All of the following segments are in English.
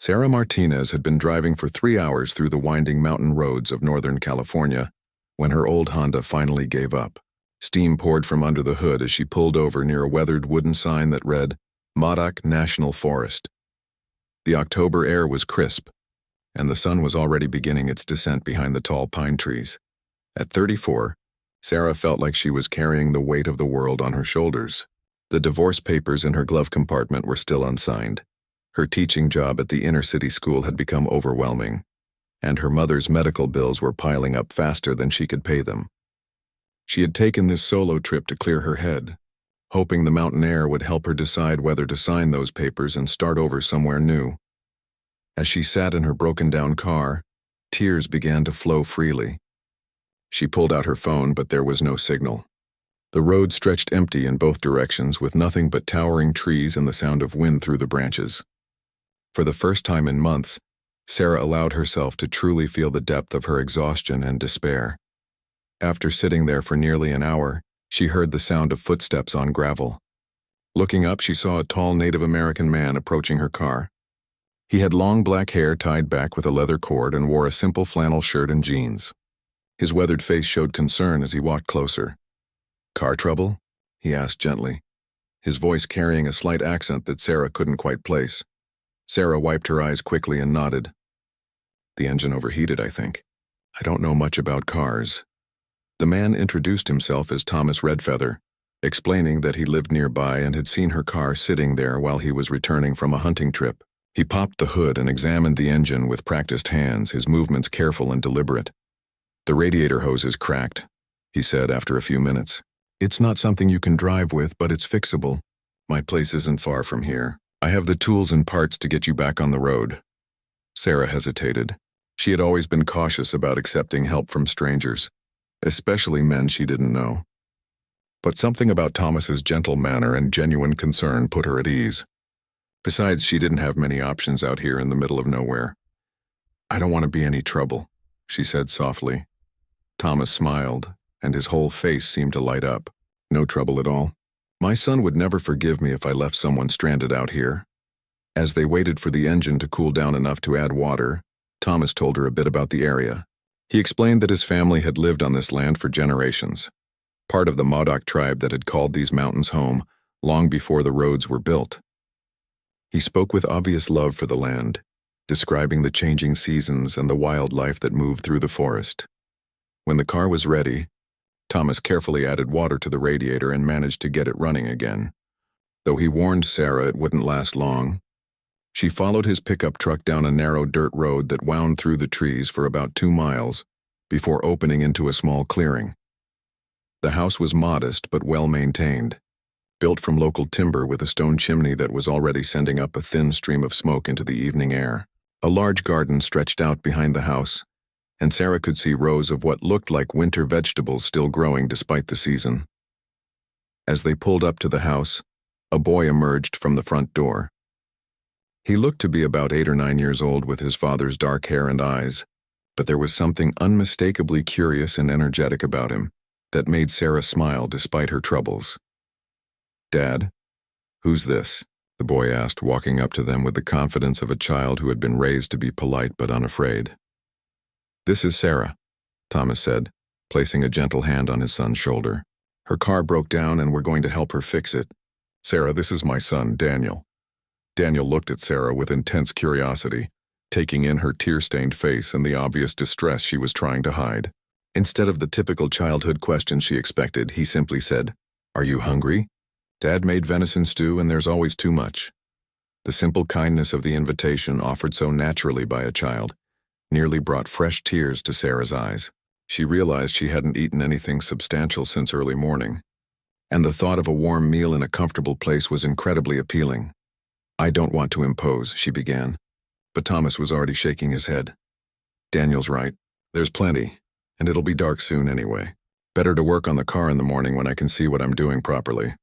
Sarah Martinez had been driving for 3 hours through the winding mountain roads of Northern California when her old Honda finally gave up. Steam poured from under the hood as she pulled over near a weathered wooden sign that read, Modoc National Forest. The October air was crisp, and the sun was already beginning its descent behind the tall pine trees. At 34, Sarah felt like she was carrying the weight of the world on her shoulders. The divorce papers in her glove compartment were still unsigned. Her teaching job at the inner-city school had become overwhelming, and her mother's medical bills were piling up faster than she could pay them. She had taken this solo trip to clear her head, hoping the mountain air would help her decide whether to sign those papers and start over somewhere new. As she sat in her broken-down car, tears began to flow freely. She pulled out her phone, but there was no signal. The road stretched empty in both directions, with nothing but towering trees and the sound of wind through the branches. For the first time in months, Sarah allowed herself to truly feel the depth of her exhaustion and despair. After sitting there for nearly an hour, she heard the sound of footsteps on gravel. Looking up, she saw a tall Native American man approaching her car. He had long black hair tied back with a leather cord and wore a simple flannel shirt and jeans. His weathered face showed concern as he walked closer. "Car trouble?" he asked gently, his voice carrying a slight accent that Sarah couldn't quite place. Sarah wiped her eyes quickly and nodded. "The engine overheated, I think. I don't know much about cars." The man introduced himself as Thomas Redfeather, explaining that he lived nearby and had seen her car sitting there while he was returning from a hunting trip. He popped the hood and examined the engine with practiced hands, his movements careful and deliberate. "The radiator hose is cracked," he said after a few minutes. "It's not something you can drive with, but it's fixable. My place isn't far from here. I have the tools and parts to get you back on the road." Sarah hesitated. She had always been cautious about accepting help from strangers, especially men she didn't know. But something about Thomas's gentle manner and genuine concern put her at ease. Besides, she didn't have many options out here in the middle of nowhere. "I don't want to be any trouble," she said softly. Thomas smiled, and his whole face seemed to light up. "No trouble at all. My son would never forgive me if I left someone stranded out here." As they waited for the engine to cool down enough to add water, Thomas told her a bit about the area. He explained that his family had lived on this land for generations, part of the Modoc tribe that had called these mountains home long before the roads were built. He spoke with obvious love for the land, describing the changing seasons and the wildlife that moved through the forest. When the car was ready, Thomas carefully added water to the radiator and managed to get it running again. Though he warned Sarah it wouldn't last long, she followed his pickup truck down a narrow dirt road that wound through the trees for about 2 miles before opening into a small clearing. The house was modest but well-maintained, built from local timber with a stone chimney that was already sending up a thin stream of smoke into the evening air. A large garden stretched out behind the house, and Sarah could see rows of what looked like winter vegetables still growing despite the season. As they pulled up to the house, a boy emerged from the front door. He looked to be about 8 or 9 years old with his father's dark hair and eyes, but there was something unmistakably curious and energetic about him that made Sarah smile despite her troubles. "Dad, who's this?" the boy asked, walking up to them with the confidence of a child who had been raised to be polite but unafraid. "This is Sarah," Thomas said, placing a gentle hand on his son's shoulder. "Her car broke down and we're going to help her fix it. Sarah, this is my son, Daniel." Daniel looked at Sarah with intense curiosity, taking in her tear-stained face and the obvious distress she was trying to hide. Instead of the typical childhood questions she expected, he simply said, "Are you hungry? Dad made venison stew and there's always too much." The simple kindness of the invitation, offered so naturally by a child, nearly brought fresh tears to Sarah's eyes. She realized she hadn't eaten anything substantial since early morning, and the thought of a warm meal in a comfortable place was incredibly appealing. "I don't want to impose," she began, but Thomas was already shaking his head. "Daniel's right. There's plenty, and it'll be dark soon anyway. Better to work on the car in the morning when I can see what I'm doing properly."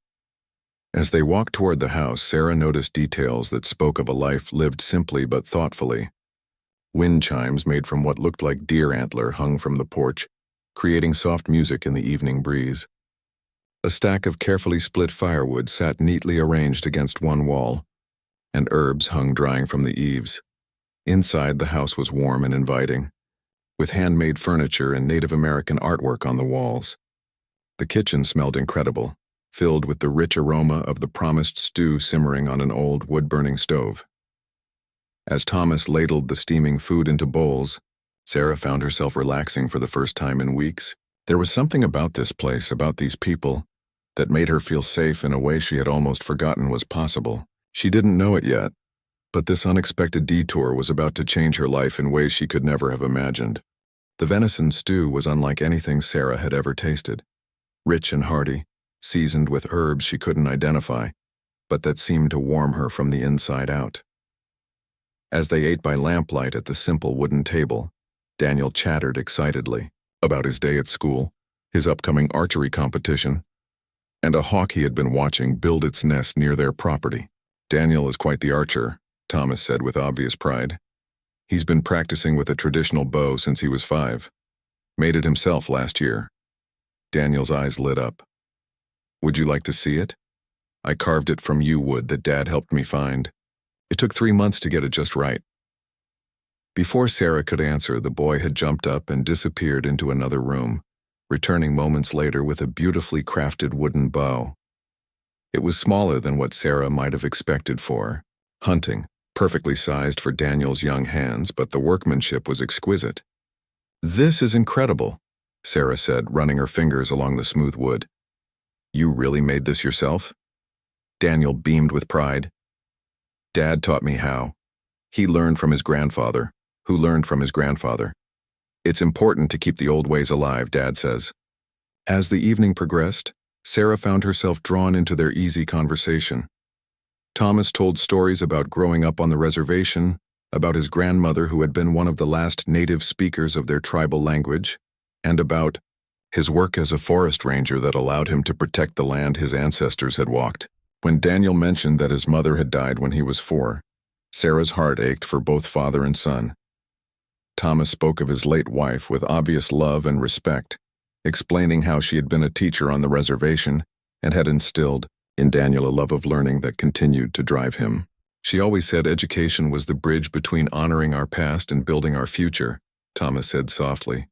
As they walked toward the house, Sarah noticed details that spoke of a life lived simply but thoughtfully. Wind chimes made from what looked like deer antler hung from the porch, creating soft music in the evening breeze. A stack of carefully split firewood sat neatly arranged against one wall, and herbs hung drying from the eaves. Inside, the house was warm and inviting, with handmade furniture and Native American artwork on the walls. The kitchen smelled incredible, filled with the rich aroma of the promised stew simmering on an old wood-burning stove. As Thomas ladled the steaming food into bowls, Sarah found herself relaxing for the first time in weeks. There was something about this place, about these people, that made her feel safe in a way she had almost forgotten was possible. She didn't know it yet, but this unexpected detour was about to change her life in ways she could never have imagined. The venison stew was unlike anything Sarah had ever tasted. Rich and hearty, seasoned with herbs she couldn't identify, but that seemed to warm her from the inside out. As they ate by lamplight at the simple wooden table, Daniel chattered excitedly about his day at school, his upcoming archery competition, and a hawk he had been watching build its nest near their property. "Daniel is quite the archer," Thomas said with obvious pride. "He's been practicing with a traditional bow since he was 5. Made it himself last year." Daniel's eyes lit up. "Would you like to see it? I carved it from yew wood that Dad helped me find. It took 3 months to get it just right." Before Sarah could answer, the boy had jumped up and disappeared into another room, returning moments later with a beautifully crafted wooden bow. It was smaller than what Sarah might have expected for hunting, perfectly sized for Daniel's young hands, but the workmanship was exquisite. "This is incredible," Sarah said, running her fingers along the smooth wood. "You really made this yourself?" Daniel beamed with pride. "Dad taught me how. He learned from his grandfather, who learned from his grandfather. It's important to keep the old ways alive, Dad says." As the evening progressed, Sarah found herself drawn into their easy conversation. Thomas told stories about growing up on the reservation, about his grandmother who had been one of the last native speakers of their tribal language, and about his work as a forest ranger that allowed him to protect the land his ancestors had walked. When Daniel mentioned that his mother had died when he was 4, Sarah's heart ached for both father and son. Thomas spoke of his late wife with obvious love and respect, explaining how she had been a teacher on the reservation and had instilled in Daniel a love of learning that continued to drive him. "She always said education was the bridge between honoring our past and building our future," Thomas said softly.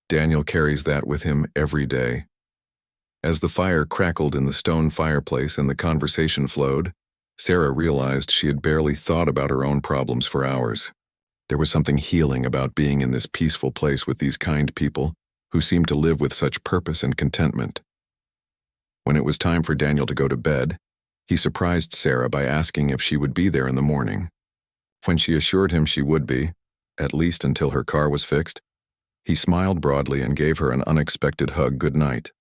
Daniel carries that with him every day. As the fire crackled in the stone fireplace and the conversation flowed, Sarah realized she had barely thought about her own problems for hours. There was something healing about being in this peaceful place with these kind people who seemed to live with such purpose and contentment. When it was time for Daniel to go to bed, he surprised Sarah by asking if she would be there in the morning. When she assured him she would be, at least until her car was fixed, he smiled broadly and gave her an unexpected hug goodnight.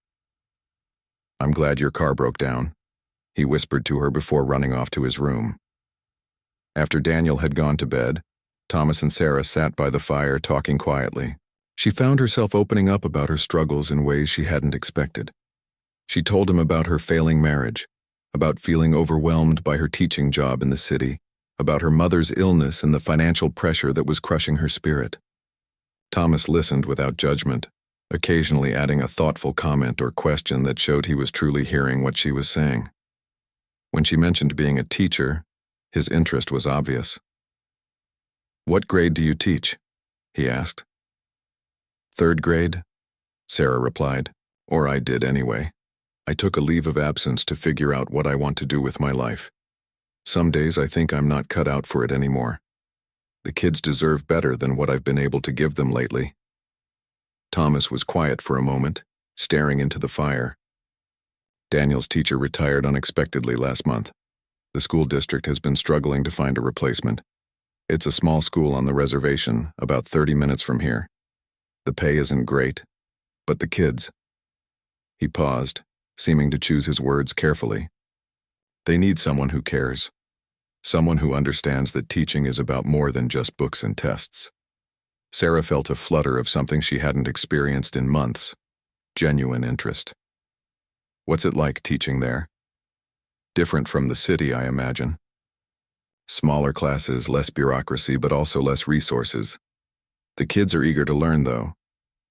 "I'm glad your car broke down," he whispered to her before running off to his room. After Daniel had gone to bed, Thomas and Sarah sat by the fire talking quietly. She found herself opening up about her struggles in ways she hadn't expected. She told him about her failing marriage, about feeling overwhelmed by her teaching job in the city, about her mother's illness and the financial pressure that was crushing her spirit. Thomas listened without judgment, occasionally adding a thoughtful comment or question that showed he was truly hearing what she was saying. When she mentioned being a teacher, his interest was obvious. "What grade do you teach?" he asked. "3rd grade," Sarah replied. "Or I did anyway. I took a leave of absence to figure out what I want to do with my life. Some days I think I'm not cut out for it anymore. The kids deserve better than what I've been able to give them lately." Thomas was quiet for a moment, staring into the fire. Daniel's teacher retired unexpectedly last month. The school district has been struggling to find a replacement. It's a small school on the reservation, about 30 minutes from here. The pay isn't great, but the kids. He paused, seeming to choose his words carefully. They need someone who cares. Someone who understands that teaching is about more than just books and tests. Sarah felt a flutter of something she hadn't experienced in months. Genuine interest. "What's it like teaching there?" "Different from the city, I imagine. Smaller classes, less bureaucracy, but also less resources. The kids are eager to learn, though.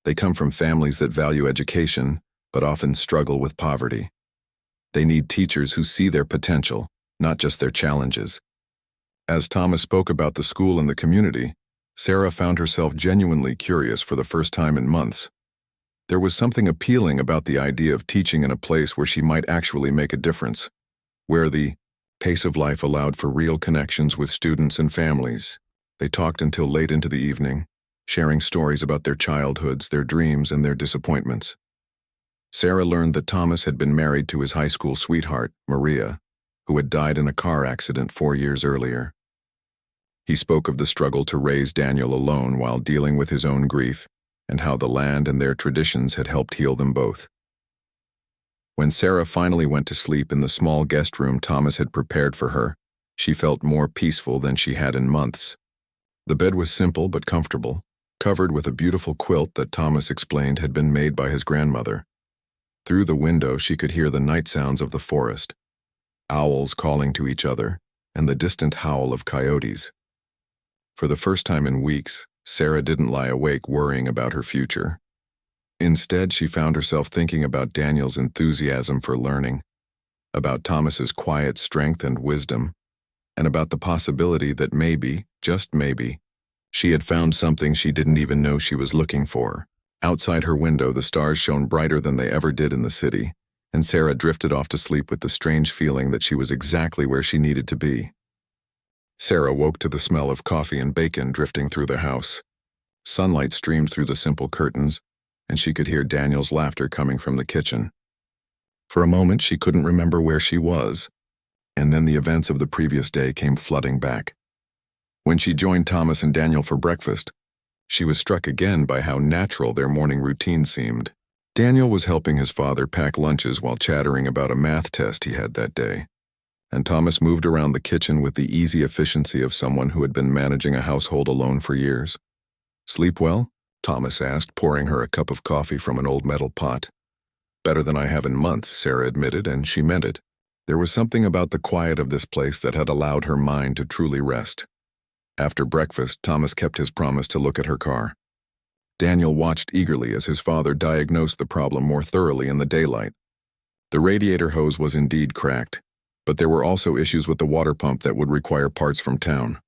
They come from families that value education, but often struggle with poverty. They need teachers who see their potential, not just their challenges." As Thomas spoke about the school and the community, Sarah found herself genuinely curious for the first time in months. There was something appealing about the idea of teaching in a place where she might actually make a difference, where the pace of life allowed for real connections with students and families. They talked until late into the evening, sharing stories about their childhoods, their dreams, and their disappointments. Sarah learned that Thomas had been married to his high school sweetheart, Maria, who had died in a car accident 4 years earlier. He spoke of the struggle to raise Daniel alone while dealing with his own grief, and how the land and their traditions had helped heal them both. When Sarah finally went to sleep in the small guest room Thomas had prepared for her, she felt more peaceful than she had in months. The bed was simple but comfortable, covered with a beautiful quilt that Thomas explained had been made by his grandmother. Through the window she could hear the night sounds of the forest, owls calling to each other, and the distant howl of coyotes. For the first time in weeks, Sarah didn't lie awake worrying about her future. Instead, she found herself thinking about Daniel's enthusiasm for learning, about Thomas's quiet strength and wisdom, and about the possibility that maybe, just maybe, she had found something she didn't even know she was looking for. Outside her window, the stars shone brighter than they ever did in the city, and Sarah drifted off to sleep with the strange feeling that she was exactly where she needed to be. Sarah woke to the smell of coffee and bacon drifting through the house. Sunlight streamed through the simple curtains, and she could hear Daniel's laughter coming from the kitchen. For a moment, she couldn't remember where she was, and then the events of the previous day came flooding back. When she joined Thomas and Daniel for breakfast, she was struck again by how natural their morning routine seemed. Daniel was helping his father pack lunches while chattering about a math test he had that day, and Thomas moved around the kitchen with the easy efficiency of someone who had been managing a household alone for years. "Sleep well?" Thomas asked, pouring her a cup of coffee from an old metal pot. "Better than I have in months," Sarah admitted, and she meant it. There was something about the quiet of this place that had allowed her mind to truly rest. After breakfast, Thomas kept his promise to look at her car. Daniel watched eagerly as his father diagnosed the problem more thoroughly in the daylight. The radiator hose was indeed cracked, but there were also issues with the water pump that would require parts from town.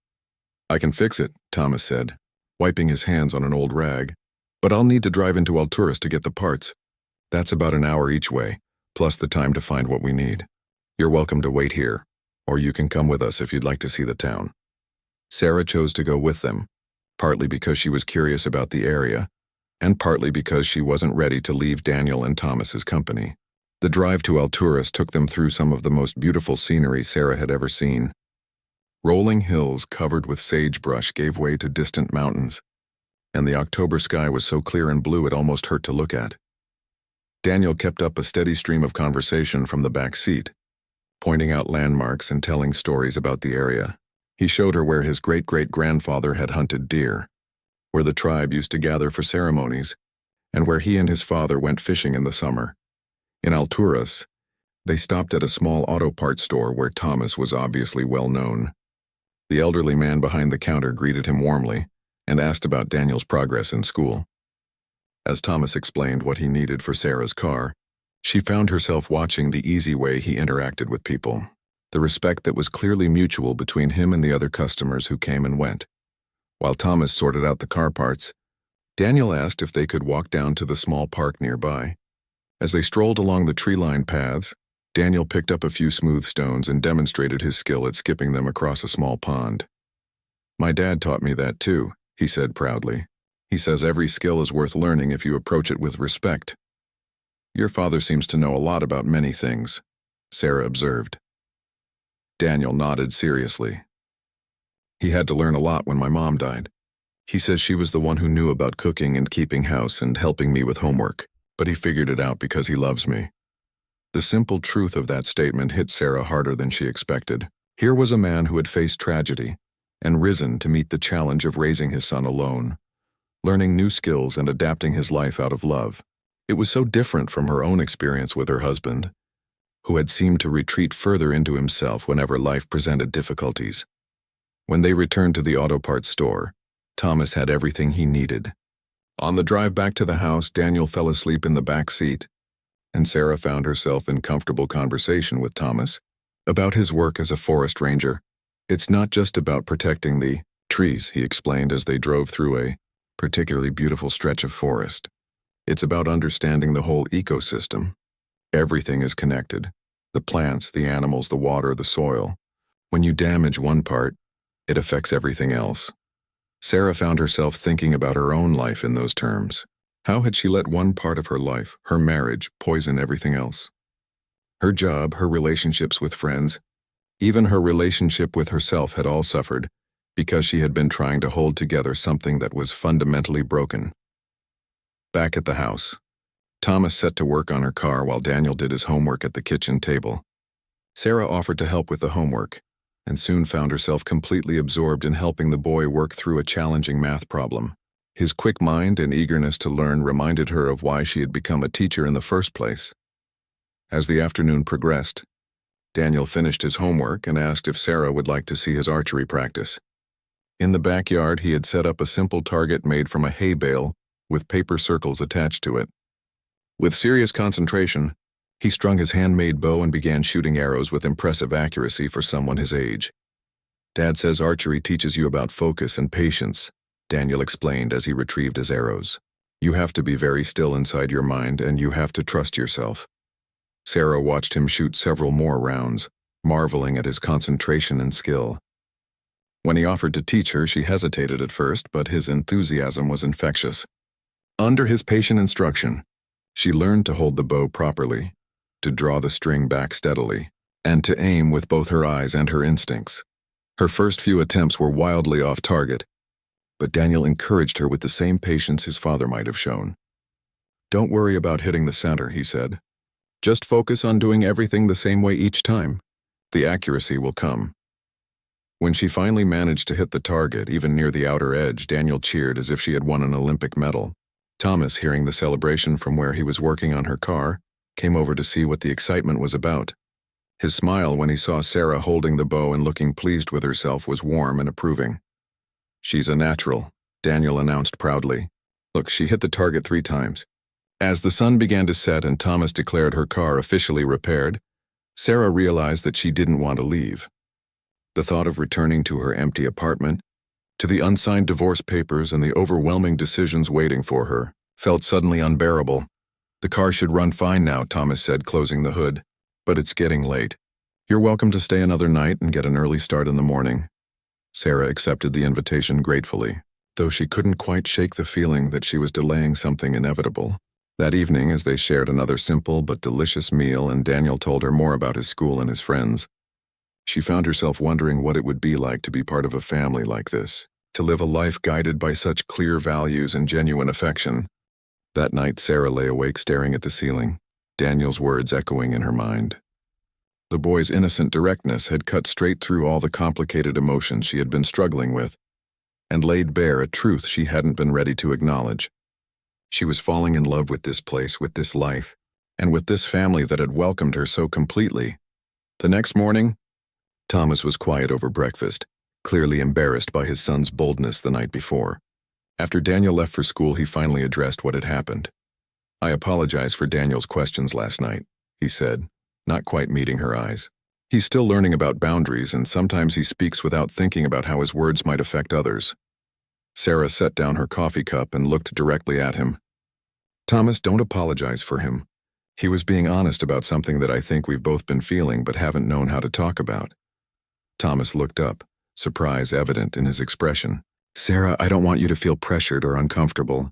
"I can fix it," Thomas said, wiping his hands on an old rag, "but I'll need to drive into Alturas to get the parts. That's about an hour each way, plus the time to find what we need. You're welcome to wait here, or you can come with us if you'd like to see the town." Sarah chose to go with them, partly because she was curious about the area, and partly because she wasn't ready to leave Daniel and Thomas's company. The drive to Alturas took them through some of the most beautiful scenery Sarah had ever seen. Rolling hills covered with sagebrush gave way to distant mountains, and the October sky was so clear and blue it almost hurt to look at. Daniel kept up a steady stream of conversation from the back seat, pointing out landmarks and telling stories about the area. He showed her where his great-great-grandfather had hunted deer, where the tribe used to gather for ceremonies, and where he and his father went fishing in the summer. In Alturas, they stopped at a small auto parts store where Thomas was obviously well known. The elderly man behind the counter greeted him warmly and asked about Daniel's progress in school. As Thomas explained what he needed for Sarah's car, she found herself watching the easy way he interacted with people, the respect that was clearly mutual between him and the other customers who came and went. While Thomas sorted out the car parts, Daniel asked if they could walk down to the small park nearby. As they strolled along the tree-lined paths, Daniel picked up a few smooth stones and demonstrated his skill at skipping them across a small pond. "My dad taught me that too," he said proudly. "He says every skill is worth learning if you approach it with respect." "Your father seems to know a lot about many things," Sarah observed. Daniel nodded seriously. "He had to learn a lot when my mom died. He says she was the one who knew about cooking and keeping house and helping me with homework, but he figured it out because he loves me." The simple truth of that statement hit Sarah harder than she expected. Here was a man who had faced tragedy and risen to meet the challenge of raising his son alone, learning new skills and adapting his life out of love. It was so different from her own experience with her husband, who had seemed to retreat further into himself whenever life presented difficulties. When they returned to the auto parts store, Thomas had everything he needed. On the drive back to the house, Daniel fell asleep in the back seat, and Sarah found herself in comfortable conversation with Thomas about his work as a forest ranger. It's not just about protecting the trees, he explained as they drove through a particularly beautiful stretch of forest. It's about understanding the whole ecosystem. Everything is connected. The plants, the animals, the water, the soil. When you damage one part, it affects everything else. Sarah found herself thinking about her own life in those terms. How had she let one part of her life, her marriage, poison everything else? Her job, her relationships with friends, even her relationship with herself had all suffered because she had been trying to hold together something that was fundamentally broken. Back at the house, Thomas set to work on her car while Daniel did his homework at the kitchen table. Sarah offered to help with the homework, and soon found herself completely absorbed in helping the boy work through a challenging math problem. His quick mind and eagerness to learn reminded her of why she had become a teacher in the first place. As the afternoon progressed, Daniel finished his homework and asked if Sarah would like to see his archery practice. In the backyard, he had set up a simple target made from a hay bale with paper circles attached to it. With serious concentration, he strung his handmade bow and began shooting arrows with impressive accuracy for someone his age. Dad says archery teaches you about focus and patience, Daniel explained as he retrieved his arrows. You have to be very still inside your mind and you have to trust yourself. Sarah watched him shoot several more rounds, marveling at his concentration and skill. When he offered to teach her, she hesitated at first, but his enthusiasm was infectious. Under his patient instruction, she learned to hold the bow properly, to draw the string back steadily, and to aim with both her eyes and her instincts. Her first few attempts were wildly off target, but Daniel encouraged her with the same patience his father might have shown. Don't worry about hitting the center, he said. Just focus on doing everything the same way each time. The accuracy will come. When she finally managed to hit the target, even near the outer edge, Daniel cheered as if she had won an Olympic medal. Thomas, hearing the celebration from where he was working on her car, came over to see what the excitement was about. His smile when he saw Sarah holding the bow and looking pleased with herself was warm and approving. She's a natural, Daniel announced proudly. Look, she hit the target 3 times. As the sun began to set and Thomas declared her car officially repaired, Sarah realized that she didn't want to leave. The thought of returning to her empty apartment, to the unsigned divorce papers and the overwhelming decisions waiting for her, felt suddenly unbearable. The car should run fine now, Thomas said, closing the hood. But it's getting late. You're welcome to stay another night and get an early start in the morning. Sarah accepted the invitation gratefully, though she couldn't quite shake the feeling that she was delaying something inevitable. That evening, as they shared another simple but delicious meal and Daniel told her more about his school and his friends, she found herself wondering what it would be like to be part of a family like this, to live a life guided by such clear values and genuine affection. That night, Sarah lay awake staring at the ceiling, Daniel's words echoing in her mind. The boy's innocent directness had cut straight through all the complicated emotions she had been struggling with, and laid bare a truth she hadn't been ready to acknowledge. She was falling in love with this place, with this life, and with this family that had welcomed her so completely. The next morning, Thomas was quiet over breakfast, clearly embarrassed by his son's boldness the night before. After Daniel left for school, he finally addressed what had happened. I apologize for Daniel's questions last night, he said, not quite meeting her eyes. He's still learning about boundaries, and sometimes he speaks without thinking about how his words might affect others. Sarah set down her coffee cup and looked directly at him. Thomas, don't apologize for him. He was being honest about something that I think we've both been feeling but haven't known how to talk about. Thomas looked up, surprise evident in his expression. Sarah, I don't want you to feel pressured or uncomfortable.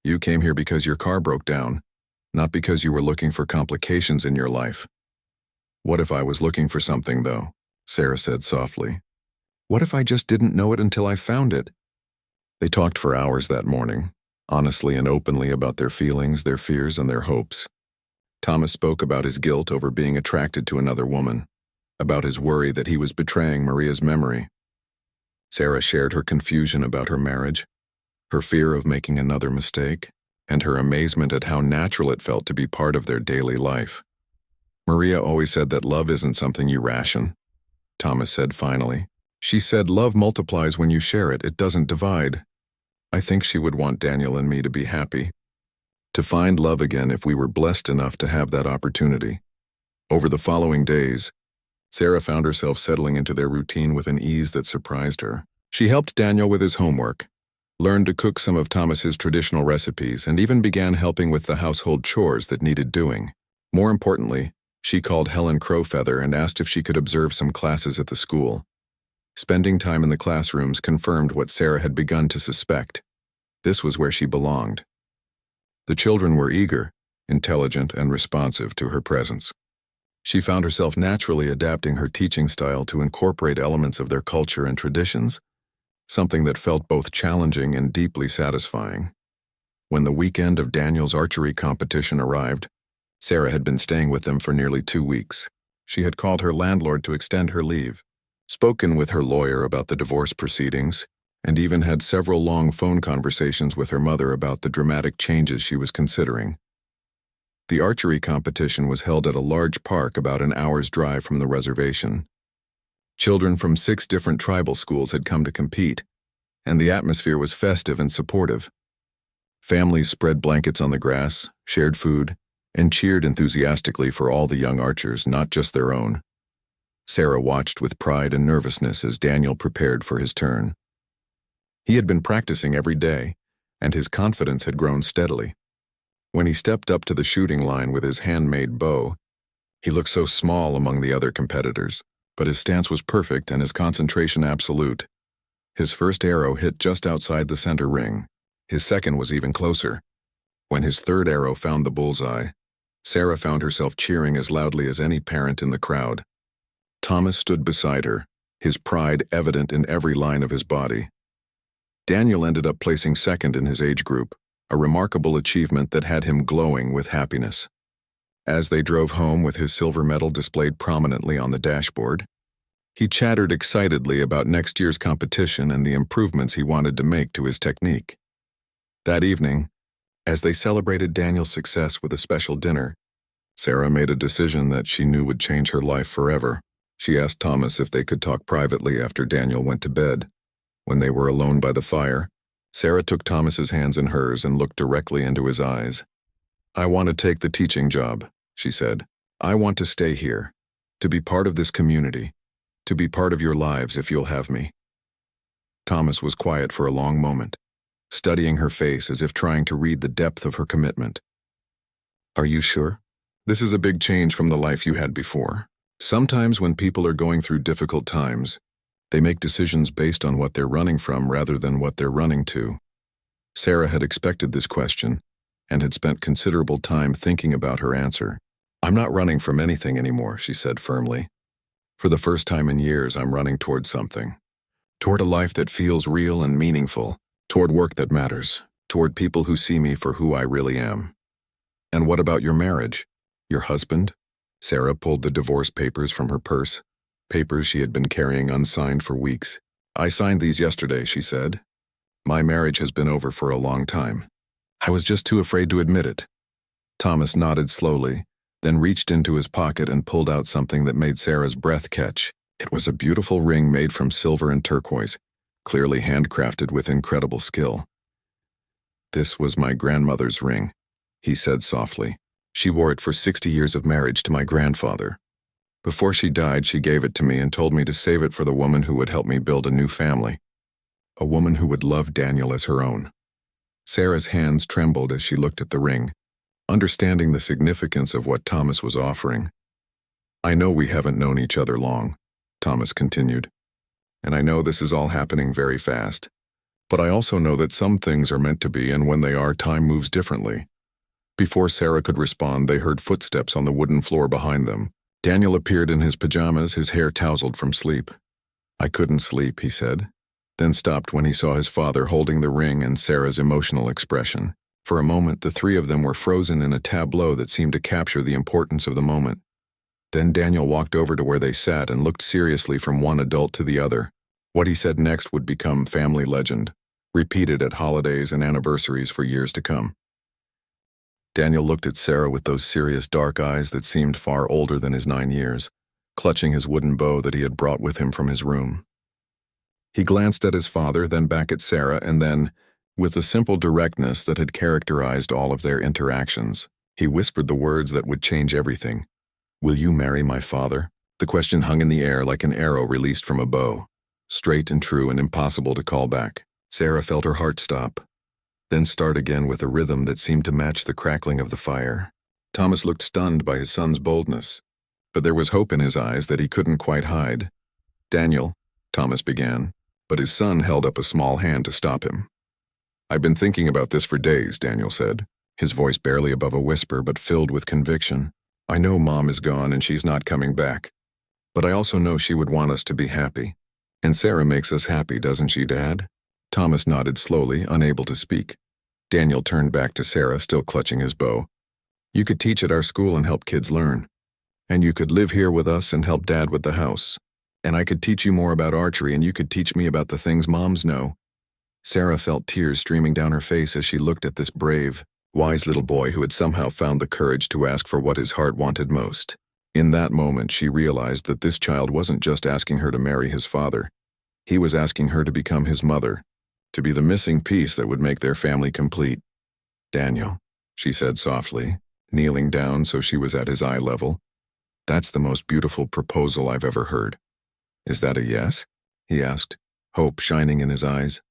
You came here because your car broke down, not because you were looking for complications in your life. What if I was looking for something, though? Sarah said softly. What if I just didn't know it until I found it? They talked for hours that morning, honestly and openly about their feelings, their fears, and their hopes. Thomas spoke about his guilt over being attracted to another woman, about his worry that he was betraying Maria's memory. Sarah shared her confusion about her marriage, her fear of making another mistake, and her amazement at how natural it felt to be part of their daily life. Maria always said that love isn't something you ration, Thomas said finally. She said love multiplies when you share it, it doesn't divide. I think she would want Daniel and me to be happy, to find love again if we were blessed enough to have that opportunity. Over the following days, Sarah found herself settling into their routine with an ease that surprised her. She helped Daniel with his homework, learned to cook some of Thomas's traditional recipes, and even began helping with the household chores that needed doing. More importantly, she called Helen Crowfeather and asked if she could observe some classes at the school. Spending time in the classrooms confirmed what Sarah had begun to suspect. This was where she belonged. The children were eager, intelligent, and responsive to her presence. She found herself naturally adapting her teaching style to incorporate elements of their culture and traditions, something that felt both challenging and deeply satisfying. When the weekend of Daniel's archery competition arrived, Sarah had been staying with them for nearly 2 weeks. She had called her landlord to extend her leave, spoken with her lawyer about the divorce proceedings, and even had several long phone conversations with her mother about the dramatic changes she was considering. The archery competition was held at a large park about an hour's drive from the reservation. Children from 6 different tribal schools had come to compete, and the atmosphere was festive and supportive. Families spread blankets on the grass, shared food, and cheered enthusiastically for all the young archers, not just their own. Sarah watched with pride and nervousness as Daniel prepared for his turn. He had been practicing every day, and his confidence had grown steadily. When he stepped up to the shooting line with his handmade bow, he looked so small among the other competitors, but his stance was perfect and his concentration absolute. His first arrow hit just outside the center ring. His second was even closer. When his third arrow found the bullseye, Sarah found herself cheering as loudly as any parent in the crowd. Thomas stood beside her, his pride evident in every line of his body. Daniel ended up placing second in his age group, a remarkable achievement that had him glowing with happiness. As they drove home with his silver medal displayed prominently on the dashboard, he chattered excitedly about next year's competition and the improvements he wanted to make to his technique. That evening, as they celebrated Daniel's success with a special dinner, Sarah made a decision that she knew would change her life forever. She asked Thomas if they could talk privately after Daniel went to bed. When they were alone by the fire, Sarah took Thomas's hands in hers and looked directly into his eyes. "I want to take the teaching job," she said. "I want to stay here, to be part of this community, to be part of your lives if you'll have me." Thomas was quiet for a long moment, studying her face as if trying to read the depth of her commitment. "Are you sure? This is a big change from the life you had before. Sometimes when people are going through difficult times, they make decisions based on what they're running from rather than what they're running to." Sarah had expected this question and had spent considerable time thinking about her answer. "I'm not running from anything anymore," she said firmly. "For the first time in years, I'm running toward something. Toward a life that feels real and meaningful, toward work that matters, toward people who see me for who I really am." "And what about your marriage? Your husband?" Sarah pulled the divorce papers from her purse, papers she had been carrying unsigned for weeks. "I signed these yesterday," she said. "My marriage has been over for a long time. I was just too afraid to admit it." Thomas nodded slowly, then reached into his pocket and pulled out something that made Sarah's breath catch. It was a beautiful ring made from silver and turquoise, clearly handcrafted with incredible skill. "This was my grandmother's ring," he said softly. "She wore it for 60 years of marriage to my grandfather. Before she died, she gave it to me and told me to save it for the woman who would help me build a new family, a woman who would love Daniel as her own." Sarah's hands trembled as she looked at the ring, understanding the significance of what Thomas was offering. "I know we haven't known each other long," Thomas continued, "and I know this is all happening very fast. But I also know that some things are meant to be, and when they are, time moves differently." Before Sarah could respond, they heard footsteps on the wooden floor behind them. Daniel appeared in his pajamas, his hair tousled from sleep. "I couldn't sleep," he said, then stopped when he saw his father holding the ring and Sarah's emotional expression. For a moment, the three of them were frozen in a tableau that seemed to capture the importance of the moment. Then Daniel walked over to where they sat and looked seriously from one adult to the other. What he said next would become family legend, repeated at holidays and anniversaries for years to come. Daniel looked at Sarah with those serious dark eyes that seemed far older than his 9 years, clutching his wooden bow that he had brought with him from his room. He glanced at his father, then back at Sarah, and then, with the simple directness that had characterized all of their interactions, he whispered the words that would change everything. "Will you marry my father?" The question hung in the air like an arrow released from a bow, straight and true and impossible to call back. Sarah felt her heart stop, then start again with a rhythm that seemed to match the crackling of the fire. Thomas looked stunned by his son's boldness, but there was hope in his eyes that he couldn't quite hide. "Daniel," Thomas began, but his son held up a small hand to stop him. "I've been thinking about this for days," Daniel said, his voice barely above a whisper but filled with conviction. "I know Mom is gone and she's not coming back, but I also know she would want us to be happy. And Sarah makes us happy, doesn't she, Dad?" Thomas nodded slowly, unable to speak. Daniel turned back to Sarah, still clutching his bow. "You could teach at our school and help kids learn. And you could live here with us and help Dad with the house. And I could teach you more about archery and you could teach me about the things moms know." Sarah felt tears streaming down her face as she looked at this brave, wise little boy who had somehow found the courage to ask for what his heart wanted most. In that moment, she realized that this child wasn't just asking her to marry his father. He was asking her to become his mother, to be the missing piece that would make their family complete. "Daniel," she said softly, kneeling down so she was at his eye level, "that's the most beautiful proposal I've ever heard." "Is that a yes?" he asked, hope shining in his eyes.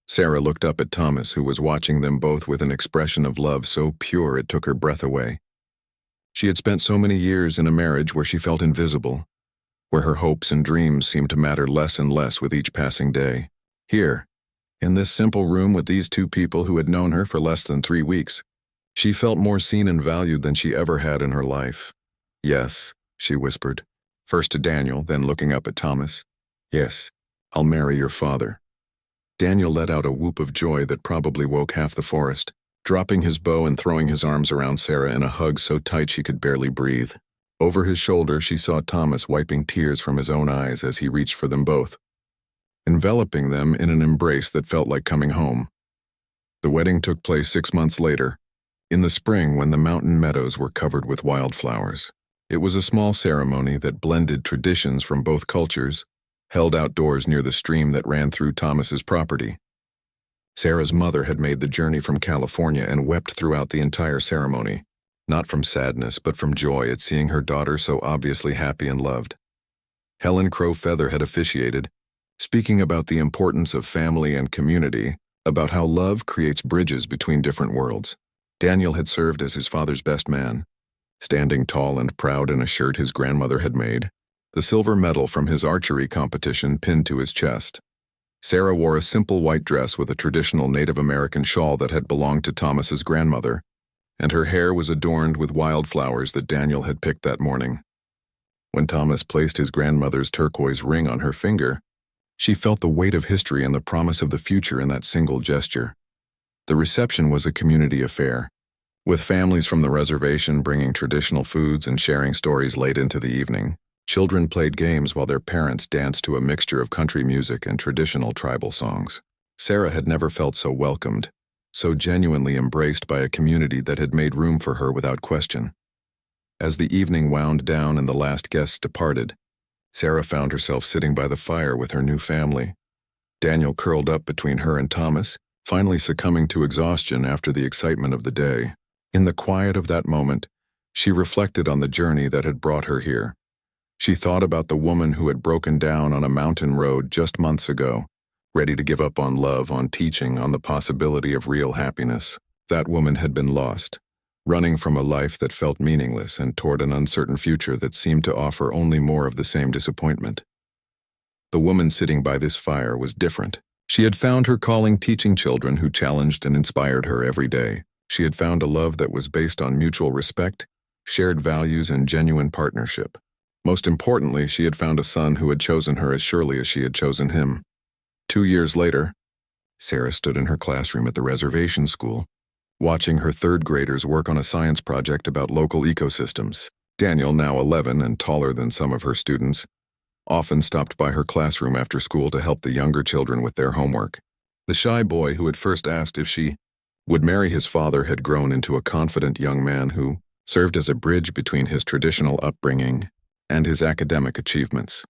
Sarah looked up at Thomas, who was watching them both with an expression of love so pure it took her breath away. She had spent so many years in a marriage where she felt invisible, where her hopes and dreams seemed to matter less and less with each passing day. Here, in this simple room with these two people who had known her for less than 3 weeks, she felt more seen and valued than she ever had in her life. "Yes," she whispered, first to Daniel, then looking up at Thomas. "Yes, I'll marry your father." Daniel let out a whoop of joy that probably woke half the forest, dropping his bow and throwing his arms around Sarah in a hug so tight she could barely breathe. Over his shoulder, she saw Thomas wiping tears from his own eyes as he reached for them both, enveloping them in an embrace that felt like coming home. The wedding took place 6 months later, in the spring when the mountain meadows were covered with wildflowers. It was a small ceremony that blended traditions from both cultures, held outdoors near the stream that ran through Thomas's property. Sarah's mother had made the journey from California and wept throughout the entire ceremony, not from sadness but from joy at seeing her daughter so obviously happy and loved. Helen Crow Feather had officiated, speaking about the importance of family and community, about how love creates bridges between different worlds. Daniel had served as his father's best man, standing tall and proud in a shirt his grandmother had made, the silver medal from his archery competition pinned to his chest. Sarah wore a simple white dress with a traditional Native American shawl that had belonged to Thomas's grandmother, and her hair was adorned with wildflowers that Daniel had picked that morning. When Thomas placed his grandmother's turquoise ring on her finger, she felt the weight of history and the promise of the future in that single gesture. The reception was a community affair, with families from the reservation bringing traditional foods and sharing stories late into the evening. Children played games while their parents danced to a mixture of country music and traditional tribal songs. Sarah had never felt so welcomed, so genuinely embraced by a community that had made room for her without question. As the evening wound down and the last guests departed, Sarah found herself sitting by the fire with her new family. Daniel curled up between her and Thomas, finally succumbing to exhaustion after the excitement of the day. In the quiet of that moment, she reflected on the journey that had brought her here. She thought about the woman who had broken down on a mountain road just months ago, ready to give up on love, on teaching, on the possibility of real happiness. That woman had been lost, running from a life that felt meaningless and toward an uncertain future that seemed to offer only more of the same disappointment. The woman sitting by this fire was different. She had found her calling teaching children who challenged and inspired her every day. She had found a love that was based on mutual respect, shared values, and genuine partnership. Most importantly, she had found a son who had chosen her as surely as she had chosen him. 2 years later, Sarah stood in her classroom at the reservation school, watching her third graders work on a science project about local ecosystems. Daniel, now 11 and taller than some of her students, often stopped by her classroom after school to help the younger children with their homework. The shy boy who had first asked if she would marry his father had grown into a confident young man who served as a bridge between his traditional upbringing and his academic achievements.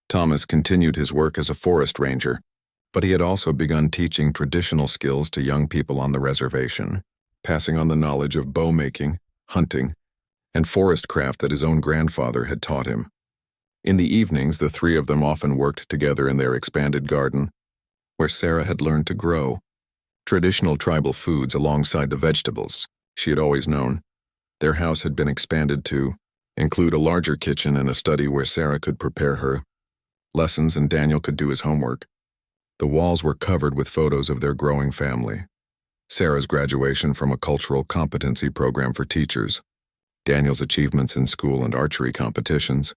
Thomas continued his work as a forest ranger, but he had also begun teaching traditional skills to young people on the reservation, passing on the knowledge of bow making, hunting, and forest craft that his own grandfather had taught him. In the evenings, the three of them often worked together in their expanded garden, where Sarah had learned to grow traditional tribal foods alongside the vegetables she had always known. Their house had been expanded to include a larger kitchen and a study where Sarah could prepare her lessons and Daniel could do his homework. The walls were covered with photos of their growing family. Sarah's graduation from a cultural competency program for teachers, Daniel's achievements in school and archery competitions,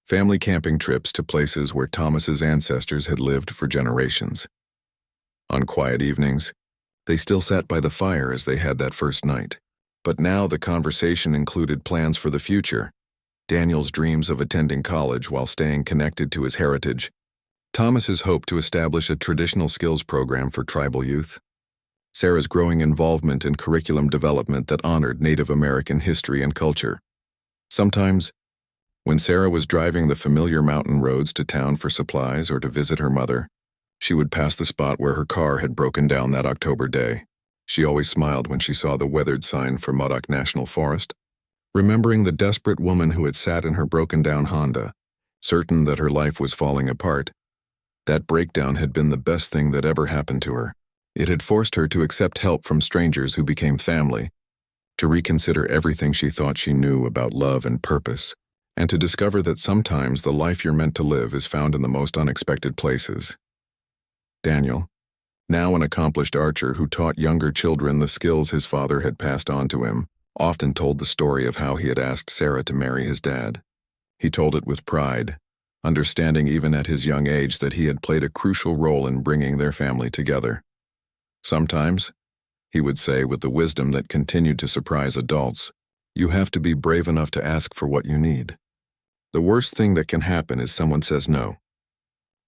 family camping trips to places where Thomas's ancestors had lived for generations. On quiet evenings, they still sat by the fire as they had that first night. But now the conversation included plans for the future, Daniel's dreams of attending college while staying connected to his heritage, Thomas's hope to establish a traditional skills program for tribal youth, Sarah's growing involvement in curriculum development that honored Native American history and culture. Sometimes, when Sarah was driving the familiar mountain roads to town for supplies or to visit her mother, she would pass the spot where her car had broken down that October day. She always smiled when she saw the weathered sign for Modoc National Forest, remembering the desperate woman who had sat in her broken-down Honda, certain that her life was falling apart. That breakdown had been the best thing that ever happened to her. It had forced her to accept help from strangers who became family, to reconsider everything she thought she knew about love and purpose, and to discover that sometimes the life you're meant to live is found in the most unexpected places. Daniel, now an accomplished archer who taught younger children the skills his father had passed on to him, often told the story of how he had asked Sarah to marry his dad. He told it with pride, understanding even at his young age that he had played a crucial role in bringing their family together. Sometimes, he would say with the wisdom that continued to surprise adults, you have to be brave enough to ask for what you need. The worst thing that can happen is someone says no.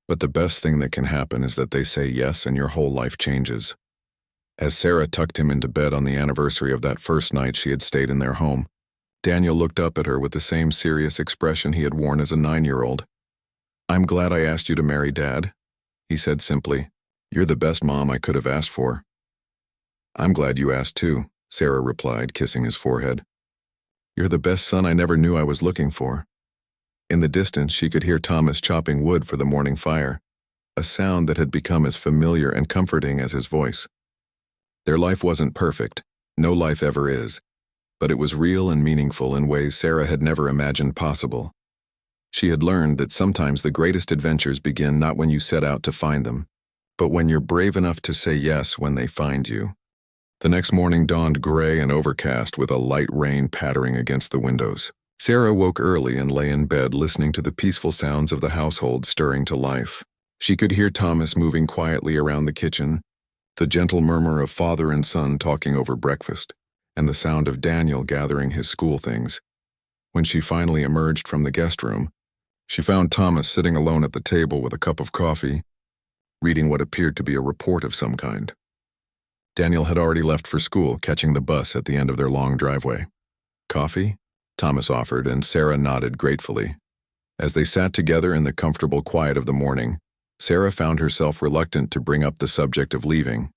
But the best thing that can happen is that they say yes and your whole life changes. As Sarah tucked him into bed on the anniversary of that first night she had stayed in their home, Daniel looked up at her with the same serious expression he had worn as a 9-year-old. "I'm glad I asked you to marry Dad," he said simply. "You're the best mom I could have asked for." "I'm glad you asked too," Sarah replied, kissing his forehead. "You're the best son I never knew I was looking for." In the distance, she could hear Thomas chopping wood for the morning fire, a sound that had become as familiar and comforting as his voice. Their life wasn't perfect, no life ever is, but it was real and meaningful in ways Sarah had never imagined possible. She had learned that sometimes the greatest adventures begin not when you set out to find them, but when you're brave enough to say yes when they find you. The next morning dawned gray and overcast with a light rain pattering against the windows. Sarah woke early and lay in bed listening to the peaceful sounds of the household stirring to life. She could hear Thomas moving quietly around the kitchen, the gentle murmur of father and son talking over breakfast, and the sound of Daniel gathering his school things. When she finally emerged from the guest room, she found Thomas sitting alone at the table with a cup of coffee, reading what appeared to be a report of some kind. Daniel had already left for school, catching the bus at the end of their long driveway. "Coffee?" Thomas offered, and Sarah nodded gratefully. As they sat together in the comfortable quiet of the morning, Sarah found herself reluctant to bring up the subject of leaving.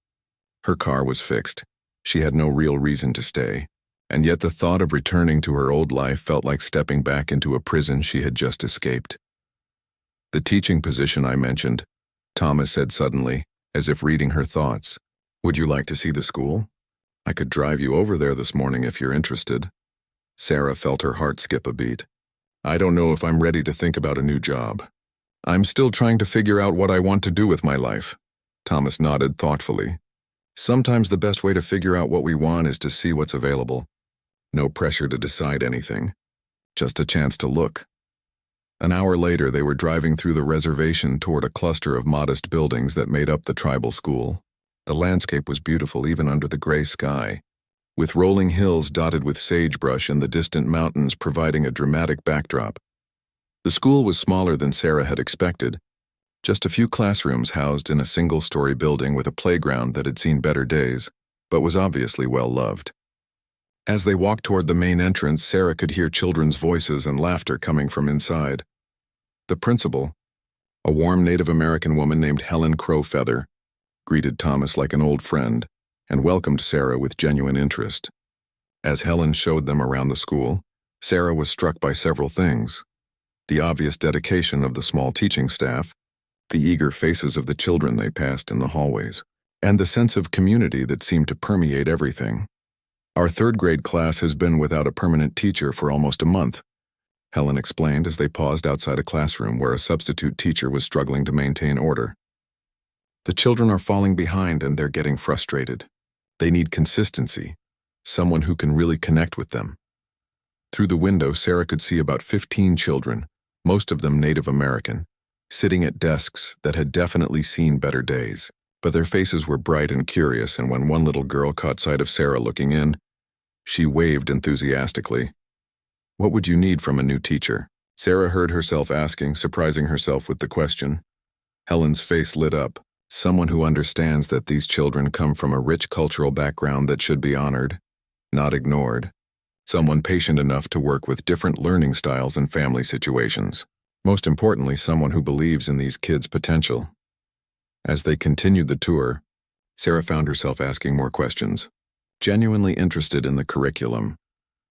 Her car was fixed. She had no real reason to stay, and yet the thought of returning to her old life felt like stepping back into a prison she had just escaped. "The teaching position I mentioned," Thomas said suddenly, as if reading her thoughts. "Would you like to see the school? I could drive you over there this morning if you're interested." Sarah felt her heart skip a beat. "I don't know if I'm ready to think about a new job. I'm still trying to figure out what I want to do with my life." Thomas nodded thoughtfully. "Sometimes the best way to figure out what we want is to see what's available. No pressure to decide anything, just a chance to look." An hour later, they were driving through the reservation toward a cluster of modest buildings that made up the tribal school. The landscape was beautiful even under the gray sky, with rolling hills dotted with sagebrush and the distant mountains providing a dramatic backdrop. The school was smaller than Sarah had expected, just a few classrooms housed in a single-story building with a playground that had seen better days, but was obviously well loved. As they walked toward the main entrance, Sarah could hear children's voices and laughter coming from inside. The principal, a warm Native American woman named Helen Crowfeather, greeted Thomas like an old friend and welcomed Sarah with genuine interest. As Helen showed them around the school, Sarah was struck by several things. The obvious dedication of the small teaching staff, the eager faces of the children they passed in the hallways, and the sense of community that seemed to permeate everything. Our third-grade class has been without a permanent teacher for almost a month, Helen explained as they paused outside a classroom where a substitute teacher was struggling to maintain order. The children are falling behind and they're getting frustrated. They need consistency, someone who can really connect with them. Through the window, Sarah could see about 15 children, most of them Native American, sitting at desks that had definitely seen better days. But their faces were bright and curious, and when one little girl caught sight of Sarah looking in, she waved enthusiastically. "What would you need from a new teacher?" Sarah heard herself asking, surprising herself with the question. Helen's face lit up. Someone who understands that these children come from a rich cultural background that should be honored, not ignored. Someone patient enough to work with different learning styles and family situations. Most importantly, someone who believes in these kids' potential. As they continued the tour, Sarah found herself asking more questions, genuinely interested in the curriculum,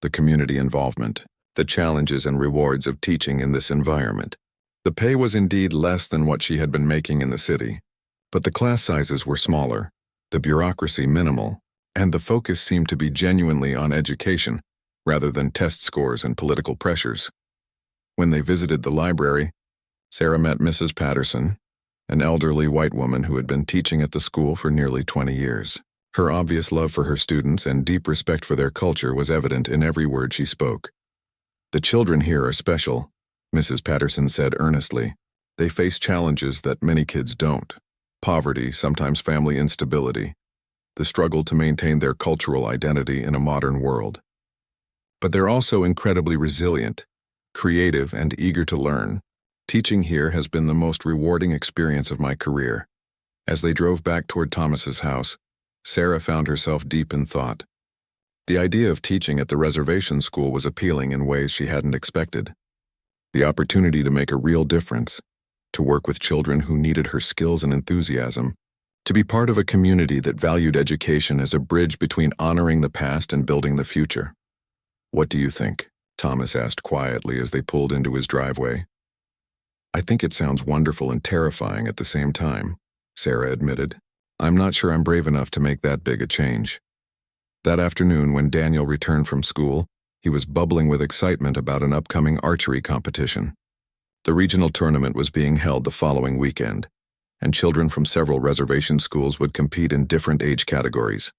the community involvement, the challenges and rewards of teaching in this environment. The pay was indeed less than what she had been making in the city, but the class sizes were smaller, the bureaucracy minimal, and the focus seemed to be genuinely on education rather than test scores and political pressures. When they visited the library, Sarah met Mrs. Patterson, an elderly white woman who had been teaching at the school for nearly 20 years. Her obvious love for her students and deep respect for their culture was evident in every word she spoke. "The children here are special," Mrs. Patterson said earnestly. "They face challenges that many kids don't. Poverty, sometimes family instability, the struggle to maintain their cultural identity in a modern world. But they're also incredibly resilient, creative, and eager to learn. Teaching here has been the most rewarding experience of my career." As they drove back toward Thomas's house, Sarah found herself deep in thought. The idea of teaching at the reservation school was appealing in ways she hadn't expected. The opportunity to make a real difference, to work with children who needed her skills and enthusiasm, to be part of a community that valued education as a bridge between honoring the past and building the future. "What do you think?" Thomas asked quietly as they pulled into his driveway. "I think it sounds wonderful and terrifying at the same time," Sarah admitted. "I'm not sure I'm brave enough to make that big a change." That afternoon, when Daniel returned from school, he was bubbling with excitement about an upcoming archery competition. The regional tournament was being held the following weekend, and children from several reservation schools would compete in different age categories.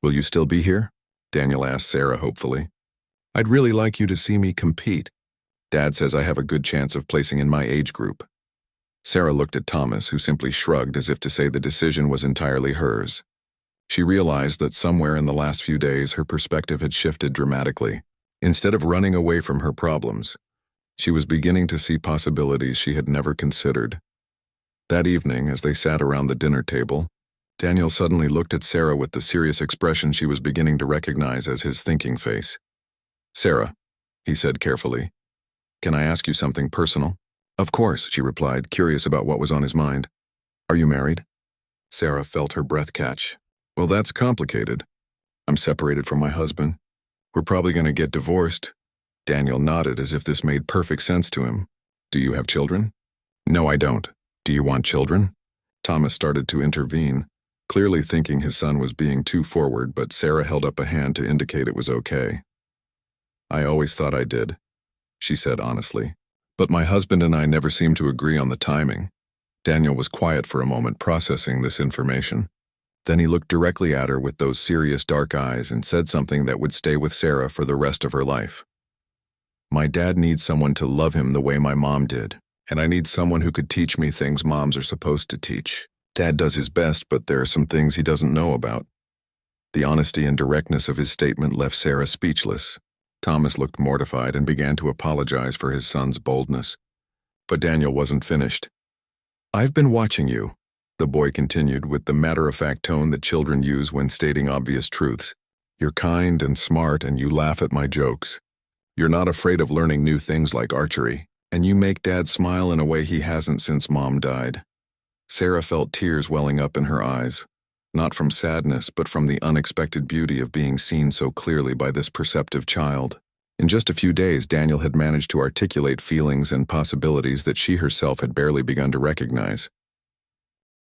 "Will you still be here?" Daniel asked Sarah hopefully. "I'd really like you to see me compete. Dad says I have a good chance of placing in my age group." Sarah looked at Thomas, who simply shrugged as if to say the decision was entirely hers. She realized that somewhere in the last few days her perspective had shifted dramatically. Instead of running away from her problems, she was beginning to see possibilities she had never considered. That evening, as they sat around the dinner table, Daniel suddenly looked at Sarah with the serious expression she was beginning to recognize as his thinking face. "Sarah," he said carefully, "can I ask you something personal?" "Of course," she replied, curious about what was on his mind. "Are you married?" Sarah felt her breath catch. "Well, that's complicated. I'm separated from my husband. We're probably going to get divorced." Daniel nodded as if this made perfect sense to him. "Do you have children?" "No, I don't. Do you want children?" Thomas started to intervene, clearly thinking his son was being too forward, but Sarah held up a hand to indicate it was okay. "I always thought I did," she said honestly. "But my husband and I never seemed to agree on the timing." Daniel was quiet for a moment, processing this information. Then he looked directly at her with those serious dark eyes and said something that would stay with Sarah for the rest of her life. "My dad needs someone to love him the way my mom did, and I need someone who could teach me things moms are supposed to teach. Dad does his best, but there are some things he doesn't know about." The honesty and directness of his statement left Sarah speechless. Thomas looked mortified and began to apologize for his son's boldness. But Daniel wasn't finished. "I've been watching you," the boy continued with the matter-of-fact tone that children use when stating obvious truths. "You're kind and smart and you laugh at my jokes. You're not afraid of learning new things like archery, and you make Dad smile in a way he hasn't since Mom died." Sarah felt tears welling up in her eyes, not from sadness but from the unexpected beauty of being seen so clearly by this perceptive child. In just a few days, Daniel had managed to articulate feelings and possibilities that she herself had barely begun to recognize.